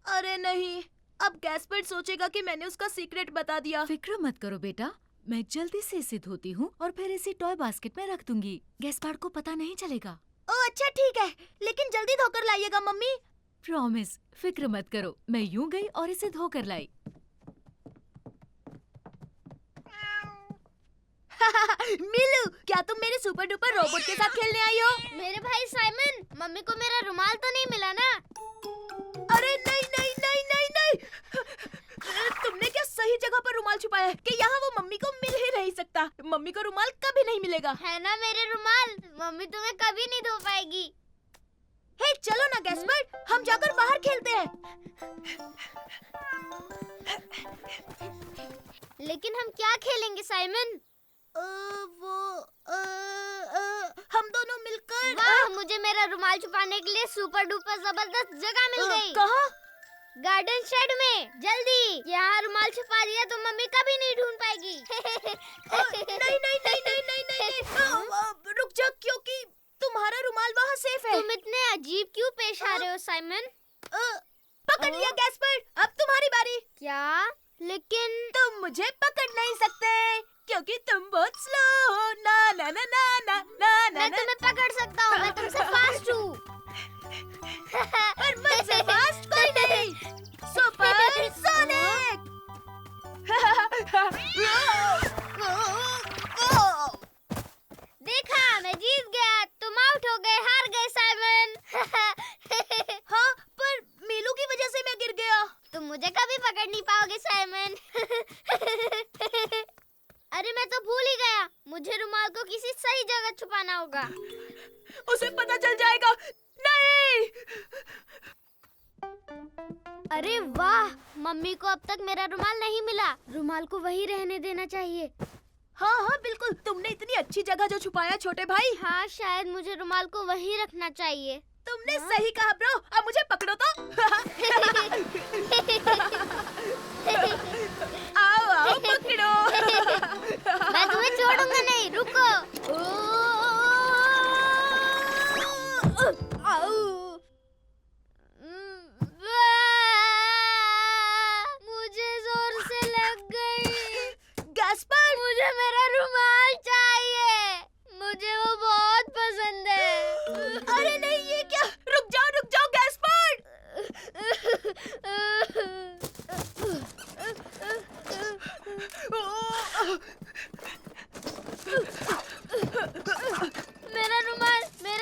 अरे नहीं, अब गैस्पर्ड सोचेगा कि मैंने उसका सीक्रेट बता दिया। फिक्र मत करो बेटा, मैं जल्दी से इसे धोती हूँ और फिर इसे टॉय बास्केट में रख दूंगी। गैस्पार्ड को पता नहीं चलेगा। ओह अच्छा ठीक है, लेकिन जल्दी धोकर लाइएगा मम्मी। प्रॉमिस, फिक्र मत करो। मैं यूं गई और इसे धोकर लाई। मिलू, क्या तुम मेरे सुपर डुपर रोबोट के साथ खेलने आई हो? मेरे भाई साइमन, मम्मी को मेरा रुमाल तो नहीं मिला ना? अरे नहीं नहीं नहीं नहीं नहीं, तुमने क्या सही जगह पर रुमाल छुपाया है कि यहाँ वो मम्मी को मिल ही नहीं सकता। मम्मी को रुमाल कभी नहीं मिलेगा। है ना मेरे रुमाल, मम्मी तुम्हें कभी नहीं धो पाएगी। हे चलो ना गैस्पर्ड, हम जाकर बाहर खेलते हैं। लेकिन हम क्या खेलेंगे साइमन? हम दोनों मिलकर। वाह, मुझे मेरा रुमाल छुपाने के लिए सुपर डुपर जबरदस्त जगह मिल गई। कहाँ? गार्डन शेड में। जल्दी, यहाँ रुमाल छुपा दिया तो मम्मी कभी नहीं ढूंढ पाएगी। नहीं नहीं नहीं नहीं नहीं नहीं, रुक जा, क्योंकि तुम्हारा रुमाल वहाँ सेफ है। तुम इतने अजीब क्यों पेश आ रहे हो साइमन? पकड़ लिया गैस्पर्ड, अब तुम्हारी बारी। क्या? लेकिन तुम मुझे पकड़ नहीं सकते क्योंकि तुम बहुत स्लो हो। ना ना ना ना ना ना ना। मैं तुम्हें पकड़ सकता हूँ, मैं तुमसे फास्ट हूँ। पर मुझसे फास्ट कोई नहीं। Super sonic. देखा, तुम मुझे कभी पकड़ नहीं पाओगे साइमन। अरे मैं तो भूल ही गया, मुझे रुमाल को किसी सही जगह छुपाना होगा। उसे पता चल जाएगा। नहीं। अरे वाह, मम्मी को अब तक मेरा रुमाल नहीं मिला। रुमाल को वही रहने देना चाहिए। हाँ हाँ बिल्कुल, तुमने इतनी अच्छी जगह जो छुपाया छोटे भाई। हाँ, शायद मुझे रुमाल को वही रखना चाहिए। तुमने सही कहा ब्रो। अब मुझे पकड़ो तो। आओ आओ पकड़ो। मैं तुम्हें छोड़ूंगा नहीं, रुको। मुझे जोर से लग गई। गैस्पर, मुझे मेरा रुमाल चाहिए, मुझे वो बहुत पसंद है। अरे नहीं, ये क्या? रुक जाओ गैस्पर। मेरा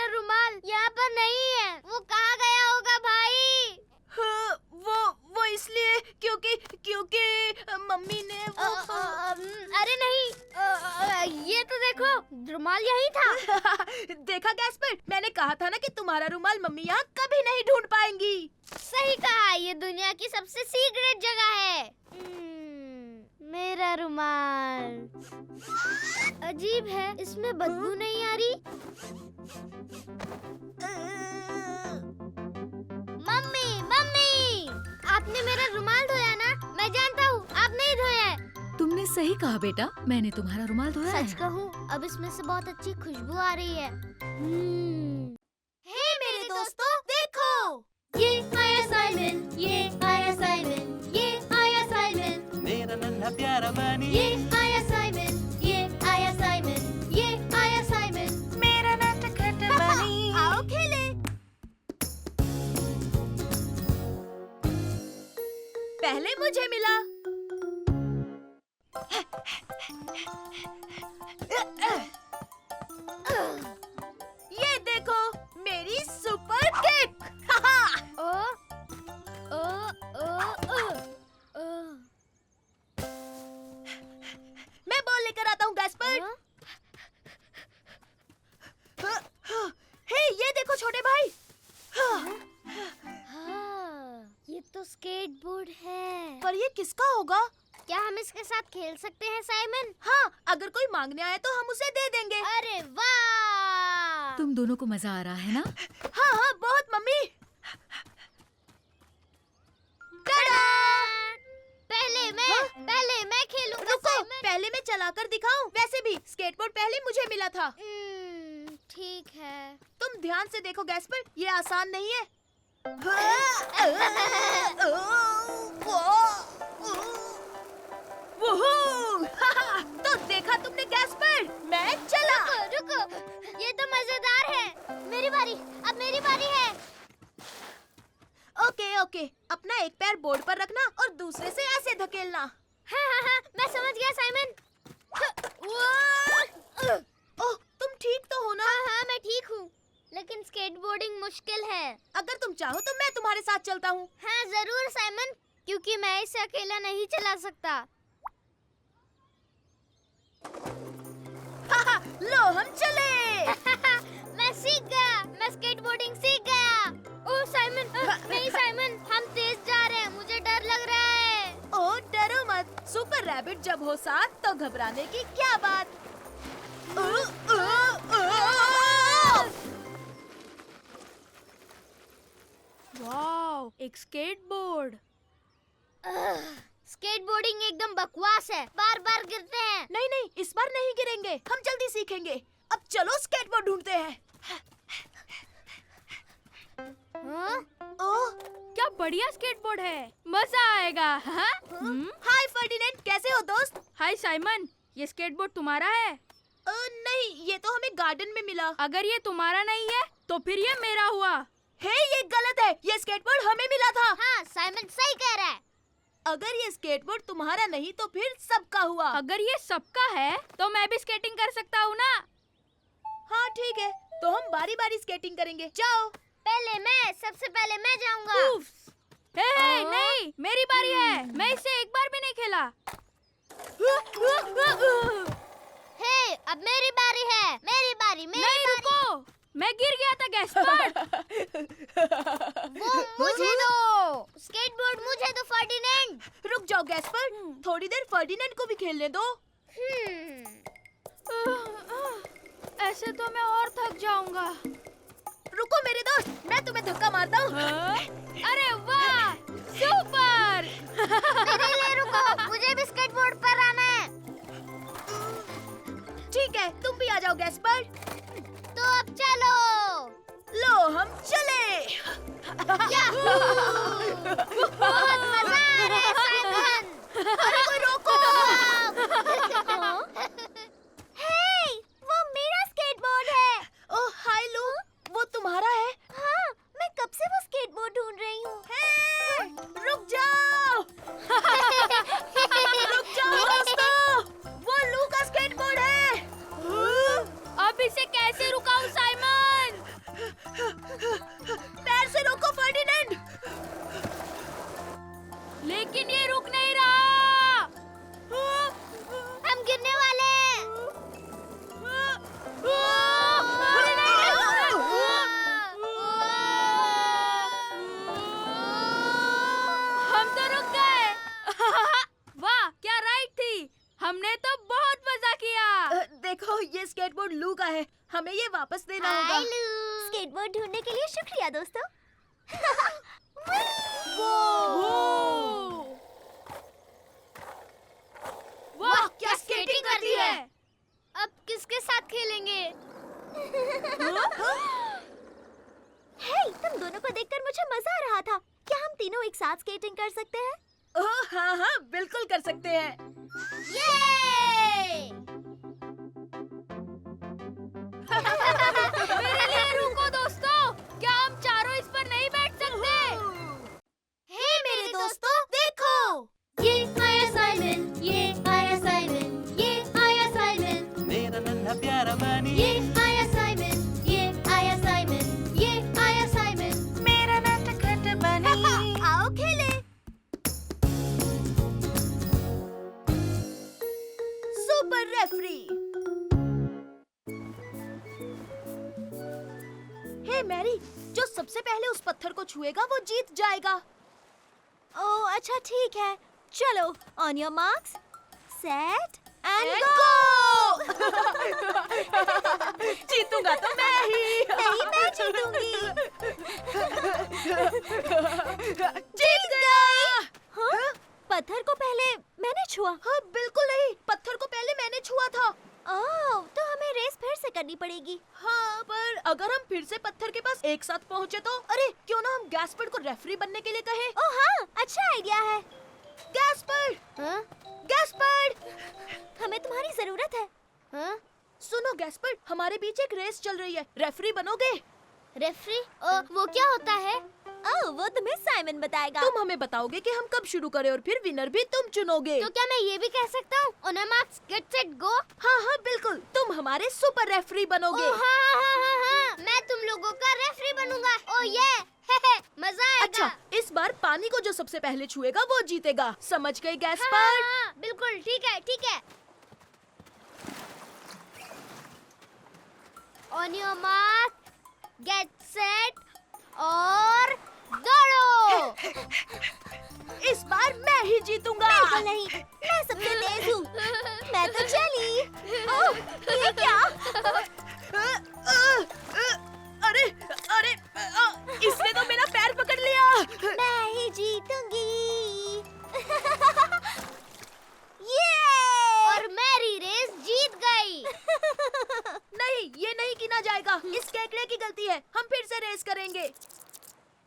रुमाल यहाँ पर नहीं है। वो कहाँ गया होगा भाई? हाँ, वो इसलिए क्योंकि मम्मी ने अरे नहीं, ये तो देखो, रुमाल यही था। देखा गैस्पर, मैंने कहा था ना कि तुम्हारा रुमाल मम्मी यहाँ कभी नहीं ढूंढ पाएंगी। सही कहा, ये दुनिया की सबसे सीक्रेट जगह है। मेरा रुमाल अजीब है, इसमें बदबू नहीं आ रही। मम्मी, आपने मेरा रुमाल धोया ना? मैं जानता हूँ आप नहीं धोया है। तुमने सही कहा बेटा, मैंने तुम्हारा रुमाल धोया सच है। कहूँ, अब इसमें से बहुत अच्छी खुशबू आ रही है। हे मेरे दोस्तों, देखो ये आया साइमन, ये आया साइमन, ये आया साइमन, मेरा नन्हा प्यारा बनी ये आया साइमन, ये आया साइमन, ये आया साइमन, मेरा नटखट बनी। आओ खेले। पहले मुझे मिला। ये देखो मेरी सुपर किक। ओ ओ ओ ओ ओ। मैं बॉल लेकर आता हूँ गैस्पर। हे ये देखो छोटे भाई। हाँ, ये तो स्केटबोर्ड है। पर ये किसका होगा? क्या हम इसके साथ खेल सकते हैं साइमन? हाँ, अगर कोई मांगने आए तो हम उसे दे देंगे। अरे वाह! तुम दोनों को मजा आ रहा है ना? हाँ हाँ बहुत मम्मी। टाडा! पहले मैं खेलूंगा रुको, साइमन। पहले मैं चलाकर दिखाऊं। वैसे भी स्केटबोर्ड पहले मुझे मिला था। ठीक है। तुम ध्यान से देखो गैस्पर, ये आसान नहीं है। तो देखा तुमने गैस्पर, मैं चला। रुको, ये तो मजेदार है। मेरी बारी, अब मेरी बारी है। ओके, अपना एक पैर बोर्ड पर रखना और दूसरे से ऐसे धकेलना। हाँ, मैं समझ गया साइमन। ओह, तुम ठीक तो हो ना? हाँ, मैं ठीक हूँ, लेकिन स्केटबोर्डिंग मुश्किल है। अगर तुम चाहो तो मैं तुम्हारे साथ चलता हूँ। हाँ जरूर साइमन, क्योंकि मैं इसे अकेला नहीं चला सकता। लो हम चले। मैं सीख गया, मैं स्केटबोर्डिंग सीख गया। ओह साइमन, नहीं साइमन, हम तेज जा रहे हैं, मुझे डर लग रहा है। ओह डरो मत, सुपर रैबिट जब हो साथ तो घबराने की क्या बात। वाओ, एक स्केटबोर्ड। स्केटबोर्डिंग एकदम बकवास है, बार बार गिरते हैं। नहीं, इस बार नहीं गिरेंगे, हम जल्दी सीखेंगे। अब चलो स्केटबोर्ड ढूंढते हैं। हाँ? ओह, क्या बढ़िया स्केटबोर्ड है, मजा आएगा। हाँ? हाय फर्डिनेंड, कैसे हो दोस्त? हाय साइमन, ये स्केटबोर्ड तुम्हारा है? नहीं, ये तो हमें गार्डन में मिला। अगर ये तुम्हारा नहीं है तो फिर ये मेरा हुआ। हे, ये गलत है, ये स्केटबोर्ड हमें मिला था। हाँ, साइमन सही कह रहा है। अगर ये स्केटबोर्ड तुम्हारा नहीं तो फिर सबका हुआ। अगर ये सबका है तो मैं भी स्केटिंग कर सकता हूँ ना? हाँ ठीक है, तो हम बारी बारी स्केटिंग करेंगे। जाओ। सबसे पहले मैं जाऊंगा। नहीं, मेरी बारी है। मैं इससे एक बार भी नहीं खेला। हे, अब मेरी बारी है। मेरी बारी, मेरी नहीं, बारी। रुको, मैं गिर गया था गैस पर। वो मुझे दो। स्केटबोर्ड मुझे दो फर्डिनेंड। रुक जाओ गैस्पर, थोड़ी देर फर्डिनेंड को भी खेलने दो। ऐसे तो मैं और थक जाऊंगा। रुको मेरे दोस्त, मैं तुम्हें धक्का मारता हूँ। अरे वाह, सुपर। मेरे लिए रुको, मुझे भी स्केटबोर्ड पर आना है। ठीक है, तुम भी आ जाओ गैस्पर। तो अब चलो। लो हम चले। याहू! बहुत मजा आ रहा है साइमन। अरे कोई रोको। हे, वो मेरा स्केटबोर्ड है। ओह हाय लू, वो तुम्हारा है? हाँ, मैं कब से वो स्केटबोर्ड ढूंढ रही हूँ। हे, रुक जाओ। रुक जाओ दोस्तों, वो लू का स्केटबोर्ड है। अब इसे कैसे रुकाऊं साइमन? पैर से रोको फर्डिनेंड। लेकिन ये रुक नहीं रहा। हम गिरने वाले हैं। हम तो रुक गए। वाह, क्या राइड थी। हमने तो बहुत मजा किया। देखो ये स्केटबोर्ड लू का है, हमें ये वापस देना हाय होगा। लू। स्केटबोर्ड ढूंढने के लिए शुक्रिया दोस्तों। वाह, क्या स्केटिंग करती है। अब किसके साथ खेलेंगे? हे, तुम दोनों को देखकर मुझे मजा आ रहा था। क्या हम तीनों एक साथ स्केटिंग कर सकते हैं? ओह हाँ हाँ, बिल्कुल कर सकते हैं। ये! मेरे लिए रुको दोस्तों, क्या हम चारों इस पर नहीं बैठ सकते? हे मेरे दोस्तों, देखो! ये आया साइमन, ये आया साइमन, ये आया साइमन, मेरा नन्हा प्यारा बनी ये आया साइमन, ये आया साइमन, ये आया साइमन। मेरा नटखट बनी। आओ खेले। Super referee. हे मैरी, जो सबसे पहले उस पत्थर को छुएगा वो जीत जाएगा। ओह अच्छा ठीक है, चलो on your marks set and go. जीतूंगा तो मैं ही। नहीं मैं जीतूंगी। जीत गया। हाँ? पत्थर को पहले मैंने छुआ। हाँ बिल्कुल नहीं, पत्थर को पहले मैंने छुआ था। ओह तो हमें रेस फिर से करनी पड़ेगी। हाँ पर अगर हम फिर से पत्थर के पास एक साथ पहुँचे तो? अरे क्यों ना हम गैस्पर्ड को रेफरी बनने के लिए कहें? ओह हाँ अच्छा आइडिया है। गैस्पर्ड, हाँ? गैस्पर्ड, हमें तुम्हारी जरूरत है। हाँ? सुनो गैस्पर्ड, हमारे बीच एक रेस चल रही है, रेफरी बनोगे? रेफरी? वो क्या होता है? ओह वो तुम्हें साइमन बताएगा। तुम हमें बताओगे कि हम कब शुरू करें और फिर विनर भी तुम चुनोगे। तो क्या मैं ये भी कह सकता हूँ? On your marks get set go. हाँ हाँ बिल्कुल, तुम हमारे सुपर रेफरी बनोगे। ओह हाँ, मैं तुम लोगों का रेफरी बनूंगा। ओह ये मजा आएगा। अच्छा, इस बार पानी को जो सबसे पहले छुएगा वो जीतेगा, समझ गए हाँ, गैस्पर्ड? हाँ, बिल्कुल ठीक है ठीक है। On your mark get set और दौड़ो। इस बार मैं ही जीतूंगा। बिल्कुल नहीं, मैं सबसे तेज हूँ। मैं तो चली। ओह ये क्या? अरे अरे इसने तो मेरा पैर पकड़ लिया। मैं ही जीतूंगी। ये और मेरी रेस जीत गई। नहीं, ये नहीं गिना जाएगा, इस केकड़े की गलती है, हम फिर से रेस करेंगे।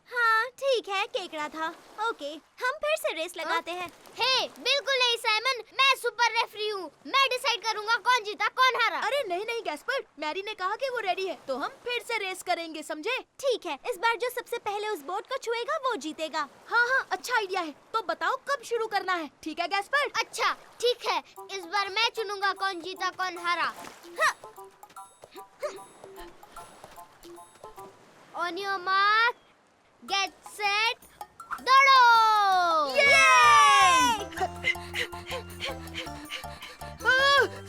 हाँ ठीक है, केकड़ा था। ओके, हम फिर से रेस लगाते हैं। हे, बिल्कुल नहीं साइमन, मैं सुपर रेफरी हूँ। मैं डिसाइड करूँगा कौन जीता कौन हारा। अरे नहीं नहीं गैस्पर्ड, मैरी ने कहा कि वो रेडी है, तो हम फिर से रेस करेंगे, समझे? ठीक है, इस बार जो सबसे पहले उस बोट को छुएगा वो जीतेगा। हाँ हाँ अच्छा आइडिया है, तो बताओ कब शुरू करना है, ठीक है गैस्पर्ड? अच्छा ठीक है, इस बार मैं चुनूंगा कौन जीता कौन हारा। On your mark get set दौड़ो।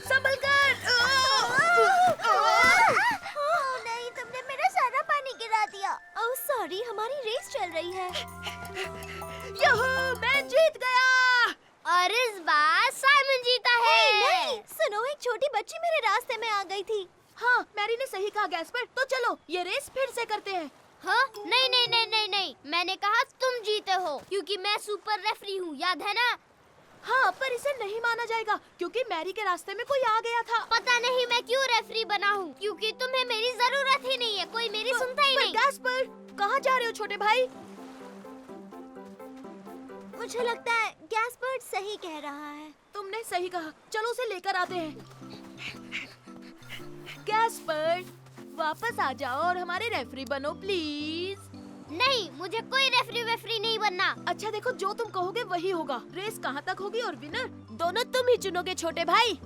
संभल कर। नहीं, तुमने मेरा सारा पानी गिरा दिया। ओह सॉरी, हमारी रेस चल रही है। यहू, मैं जीत गया। और इस बार साइमन जीता है। नहीं, सुनो, एक छोटी बच्ची मेरे रास्ते में आ गई थी। हाँ, मैरी ने सही कहा गैस्पर। तो चलो ये रेस फिर से करते हैं। हाँ? नहीं नहीं नहीं नहीं नहीं, मैंने कहा तुम जीते हो क्योंकि मैं सुपर रेफरी हूँ, याद है ना? हाँ, पर इसे नहीं माना जाएगा क्योंकि मैरी के रास्ते में कोई आ गया था। पता नहीं मैं क्यों रेफरी बना हूँ, क्योंकि तुम्हें मेरी जरूरत ही नहीं है, कोई मेरी सुनता ही नहीं। गैस्पर, कहाँ जा रहे हो छोटे भाई? मुझे लगता है गैस्पर्ड सही कह रहा है। तुमने सही कहा, चलो उसे लेकर आते हैं। गैस्पर्ड, वापस आ जाओ और हमारे रेफरी बनो प्लीज। नहीं, मुझे कोई रेफरी वेफरी नहीं बनना। अच्छा देखो, जो तुम कहोगे वही होगा। रेस कहाँ तक होगी और विनर दोनों तुम ही चुनोगे छोटे भाई।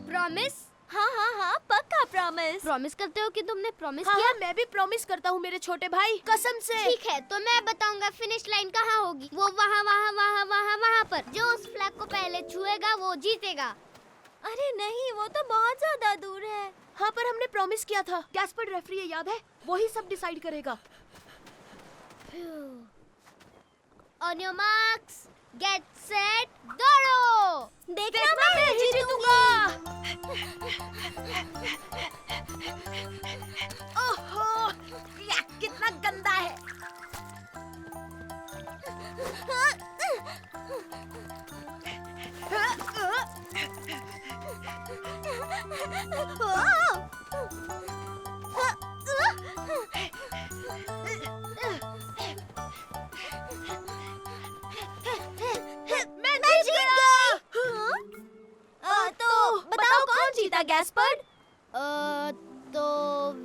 प्रॉमिस? हाँ हाँ हाँ, पक्का प्रॉमिस। प्रॉमिस करते हो कि तुमने प्रॉमिस हाँ किया? हाँ, मैं भी प्रॉमिस करता हूँ मेरे छोटे भाई, कसम से। ठीक है, तो मैं बताऊंगा फिनिश लाइन कहाँ होगी। वो वहाँ वहाँ वहाँ वहाँ वहाँ पर। जो उस फ्लैग को पहले छुएगा वो जीतेगा। अरे नहीं, वो तो बहुत ज्यादा दूर है। हाँ, पर हमने प्रॉमिस किया था। गैस्पर्ड रेफरी है, याद है? वही सब डिसाइड करेगा। On your marks, get set, दौड़ो। देखना मैं ही जीतूंगा। ओहो, या कितना गंदा है। मैं जीत गया। तो बताओ कौन जीता गैस्पर्ड? तो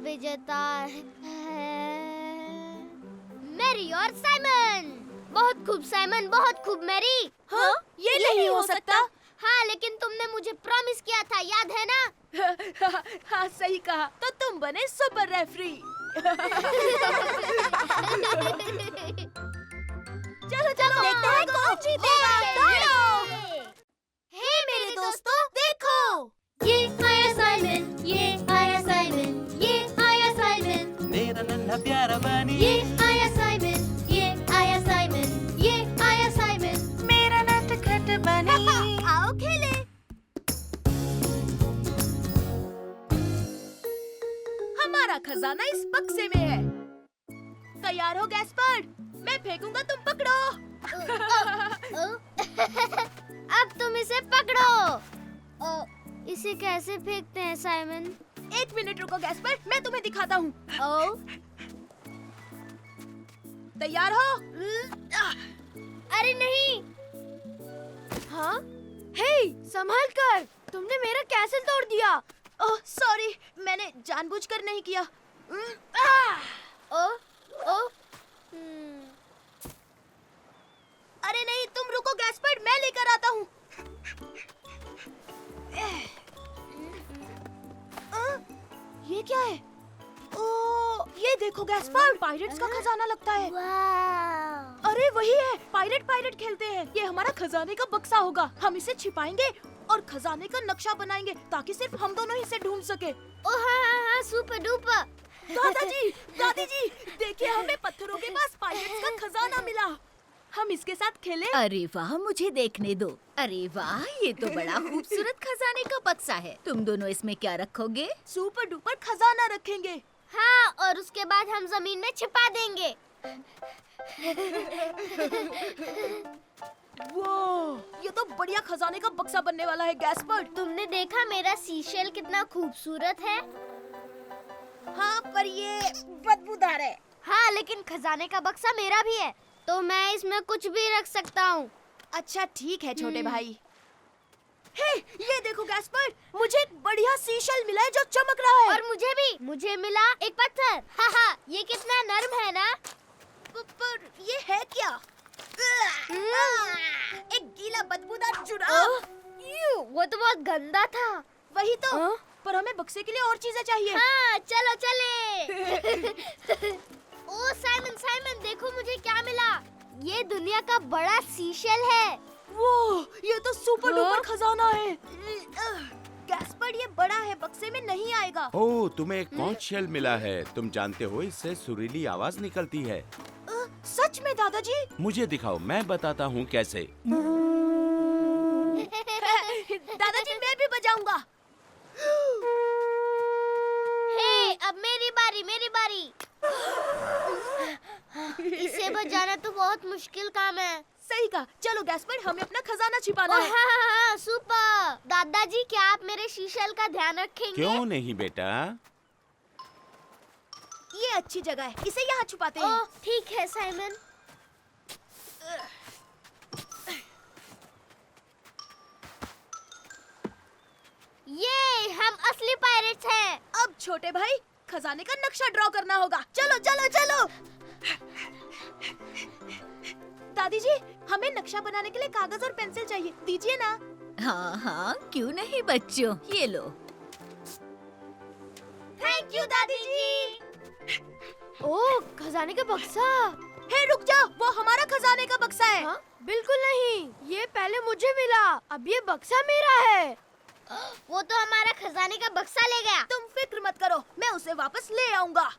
विजेता है मैरी और साइमन। बहुत खूब साइमन, बहुत खूब मैरी। हाँ, ये नहीं हो सकता। हाँ, लेकिन तुमने मुझे प्रॉमिस किया था, याद है ना? हाँ, सही कहा। तो तुम बने सुपर रेफरी। चलो चलो, देखते हैं कौन जीतेगा। दौड़ो। हे मेरे दोस्तों, देखो, ये आया साइमन, ये आया साइमन, ये आया साइमन, मेरा नन्हा प्यारा बनी ये आया साइमन, ये आया साइमन, ये आया साइमन, मेरा नटखट बनी। आओ खेले। हमारा खजाना इस बक्से में है। तैयार हो गैस्पर्ड? मैं फेंकूंगा, तुम पकड़ो। अब तुम इसे पकड़ो। इसे कैसे फेंकते हैं साइमन? 1 मिनट रुको गैस्पर्ड, मैं तुम्हें दिखाता हूँ। ओ, तैयार हो? अरे नहीं। हाँ? हे, संभल कर, तुमने मेरा कैसल तोड़ दिया। ओह सॉरी, मैंने जानबूझकर नहीं किया। ओ, ओ, अरे नहीं, तुम रुको गैस्पर्ड, मैं लेकर आता हूँ। ये क्या है? ओ, ये देखो गैस्पर्ड, पायरेट्स का खजाना लगता है। वाह। अरे वही है, पायरेट खेलते हैं। ये हमारा खजाने का बक्सा होगा। हम इसे छिपाएंगे और खजाने का नक्शा बनाएंगे ताकि सिर्फ हम दोनों ही इसे ढूंढ सके। ओ हाँ, सुपर डुपर। दादाजी, दादी जी, देखिए, हमें पत्थरों के पास पायरेट्स का खजाना मिला। हम इसके साथ खेलें? अरे वाह, मुझे देखने दो। अरे वाह, ये तो बड़ा खूबसूरत खजाने का बक्सा है। तुम दोनों इसमें क्या रखोगे? सुपर डुपर खजाना रखेंगे। हाँ, और उसके बाद हम जमीन में छिपा देंगे। वो, ये तो बढ़िया खजाने का बक्सा बनने वाला है गैस्पर्ड। तुमने देखा मेरा सीशेल कितना खूबसूरत है? हाँ, पर ये बदबूदार है। हाँ, लेकिन खजाने का बक्सा मेरा भी है, तो मैं इसमें कुछ भी रख सकता हूँ। अच्छा ठीक है छोटे भाई। हे, ये देखो गैस्पर्ड, मुझे एक बढ़िया सीशल मिला है जो चमक रहा है। और मुझे भी, मुझे मिला एक पत्थर। हाँ, ये कितना नर्म है ना? पर ये है क्या? एक गीला बदबूदार जुराब। वो तो बहुत गंदा था। वही तो। पर हमें बक्से के लिए और चीजें चाहिए। हाँ, चलो चले। ओ साइमन, साइमन, देखो मुझे क्या मिला। ये दुनिया का बड़ा सीशेल है। वो ये तो सुपर डुपर खजाना है। गैस्पर्ड, ये बड़ा है, बक्से में नहीं आएगा। ओह, तुम्हें एक कॉन्च शेल मिला है। तुम जानते हो इससे सुरीली आवाज निकलती है। सच में दादाजी? मुझे दिखाओ, मैं बताता हूँ कैसे। दादाजी मैं भी बजाऊंगा। हे, अब मेरी बारी, मेरी बारी। इसे बजाना तो बहुत मुश्किल काम है। सही कहा। चलो गैस्पर्ड, हमें अपना खजाना छिपाना ओह, है। हाँ, सुपर। दादाजी, क्या आप मेरे शीशल का ध्यान रखेंगे? क्यों नहीं बेटा? ये अच्छी जगह है, इसे यहाँ छुपाते हैं। ओह, ठीक है साइमन। ये हम असली पायरेट्स हैं। अब छोटे भाई, खजाने का नक्शा ड्रॉ करना होगा। चलो चलो चलो। दादी जी, हमें नक्शा बनाने के लिए कागज और पेंसिल चाहिए, दीजिए ना। हाँ हाँ, क्यों नहीं बच्चों, ये लो। थैंक यू दादी जी। ओह, खजाने का बक्सा। हे रुक जाओ, वो हमारा खजाने का बक्सा है। हाँ? बिल्कुल नहीं, ये पहले मुझे मिला, अब ये बक्सा मेरा है। वो तो हमारा खजाने का बक्सा ले गया। तुम फिक्र मत करो, मैं उसे वापस ले आऊंगा।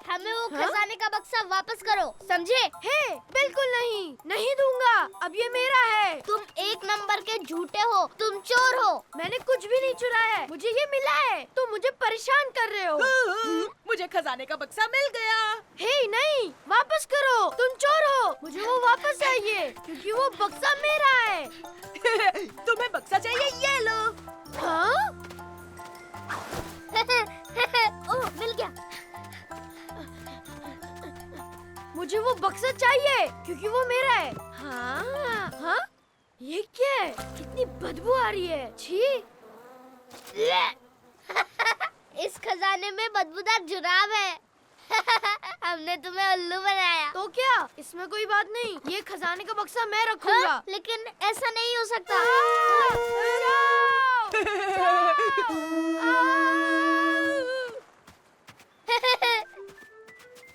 हमें वो खजाने का बक्सा वापस करो, समझे? हे, बिल्कुल नहीं, नहीं दूंगा, अब ये मेरा है। तुम एक नंबर के झूठे हो, तुम चोर हो। मैंने कुछ भी नहीं चुराया है, मुझे ये मिला है। तुम मुझे परेशान कर रहे हो। मुझे खजाने का बक्सा मिल गया। हे नहीं, वापस करो, तुम चोर हो, मुझे वो वापस चाहिए, क्योंकि वो बक्सा मेरा है। तुम्हें बक्सा चाहिए, ये लो। हाँ? ओह, मिल गया। मुझे वो बक्सा चाहिए, क्योंकि वो मेरा है। हाँ? हाँ? ये क्या है? कितनी बदबू आ रही है। छी। इस खजाने में बदबूदार जुराब है। हमने तुम्हें उल्लू बनाया। तो क्या? इसमें कोई बात नहीं, ये खजाने का बक्सा मैं रखूंगा। हाँ? लेकिन ऐसा नहीं हो सकता।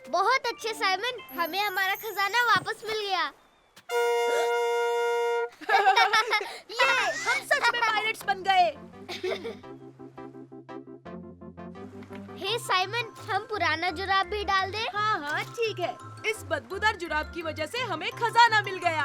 बहुत अच्छे साइमन, हमें हमारा खजाना वापस मिल गया। ये हम सच में पायरेट्स बन गए। हे साइमन, हम पुराना जुराब भी डाल दें? हाँ हाँ ठीक है, इस बदबूदार जुराब की वजह से हमें खजाना मिल गया।